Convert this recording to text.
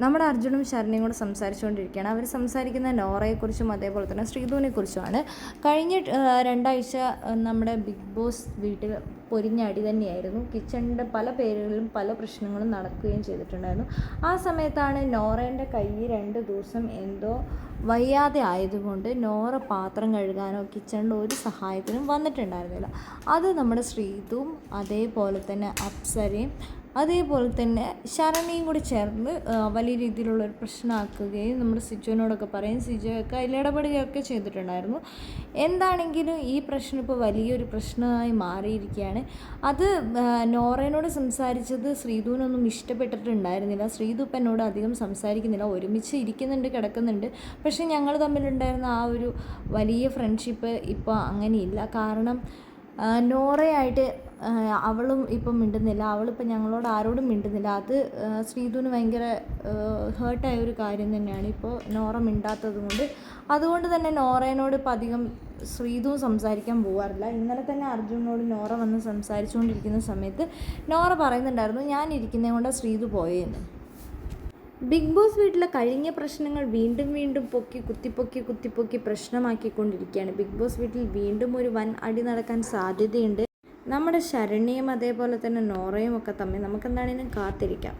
നമ്മുടെ അർജുനും ശരണ്യയും കൂടെ സംസാരിച്ചുകൊണ്ടിരിക്കുകയാണ്. അവർ സംസാരിക്കുന്ന നോറയെക്കുറിച്ചും അതേപോലെ തന്നെ ശ്രീധുവിനെക്കുറിച്ചുമാണ്. കഴിഞ്ഞ 2 ആഴ്ച നമ്മുടെ ബിഗ് ബോസ് വീട്ടിൽ പൊരിഞ്ഞടി തന്നെയായിരുന്നു. കിച്ചണിൻ്റെ പല പേരുകളിലും പല പ്രശ്നങ്ങളും നടക്കുകയും ചെയ്തിട്ടുണ്ടായിരുന്നു. ആ സമയത്താണ് നോറേൻ്റെ കൈ 2 ദിവസം എന്തോ വയ്യാതെ ആയതുകൊണ്ട് നോറ പാത്രം കഴുകാനോ കിച്ചണിൽ ഒരു സഹായത്തിനും വന്നിട്ടുണ്ടായിരുന്നില്ല. അത് നമ്മുടെ ശ്രീധുവും അതേപോലെ തന്നെ അപ്സരയും അതേപോലെ തന്നെ ശരണ്യയും കൂടി ചേർന്ന് വലിയ രീതിയിലുള്ളൊരു പ്രശ്നമാക്കുകയും നമ്മുടെ സിജുവിനോടൊക്കെ പറയും, സിജുവൊക്കെ അതിലിടപെടുകയൊക്കെ ചെയ്തിട്ടുണ്ടായിരുന്നു. എന്താണെങ്കിലും ഈ പ്രശ്നം ഇപ്പോൾ വലിയൊരു പ്രശ്നമായി മാറിയിരിക്കുകയാണ്. അത് നോറേനോട് സംസാരിച്ചത് ശ്രീധുവിനൊന്നും ഇഷ്ടപ്പെട്ടിട്ടുണ്ടായിരുന്നില്ല. ശ്രീധു ഇപ്പം എന്നോട് അധികം സംസാരിക്കുന്നില്ല, ഒരുമിച്ച് ഇരിക്കുന്നുണ്ട്, കിടക്കുന്നുണ്ട്. പക്ഷേ ഞങ്ങൾ തമ്മിലുണ്ടായിരുന്ന ആ ഒരു വലിയ ഫ്രണ്ട്ഷിപ്പ് ഇപ്പോൾ അങ്ങനെയില്ല. കാരണം നോറയായിട്ട് അവളും ഇപ്പം മിണ്ടുന്നില്ല, അവളിപ്പം ഞങ്ങളോട് ആരോടും മിണ്ടുന്നില്ല. അത് ശ്രീധുവിന് ഭയങ്കര ഹേർട്ടായ ഒരു കാര്യം തന്നെയാണ് ഇപ്പോൾ നോറ മിണ്ടാത്തത് കൊണ്ട്. അതുകൊണ്ട് തന്നെ നോറേനോട് ഇപ്പം അധികം ശ്രീധുവും സംസാരിക്കാൻ പോകാറില്ല. ഇന്നലെ തന്നെ അർജുനോട് നോറ വന്ന് സംസാരിച്ചുകൊണ്ടിരിക്കുന്ന സമയത്ത് നോറ പറയുന്നുണ്ടായിരുന്നു, ഞാൻ ഇരിക്കുന്നത് കൊണ്ട് ശ്രീധു പോയെന്ന്. ബിഗ് ബോസ് വീട്ടിലെ കഴിഞ്ഞ പ്രശ്നങ്ങൾ വീണ്ടും വീണ്ടും കുത്തിപ്പൊക്കി പ്രശ്നമാക്കിക്കൊണ്ടിരിക്കുകയാണ്. ബിഗ് ബോസ് വീട്ടിൽ വീണ്ടും ഒരു വൻ അടി നടക്കാൻ സാധ്യതയുണ്ട്. നമ്മുടെ ശരണ്യയും അതേപോലെ തന്നെ നോറയും ഒക്കെ തമ്മിൽ നമുക്കെന്താണെങ്കിലും കാത്തിരിക്കാം.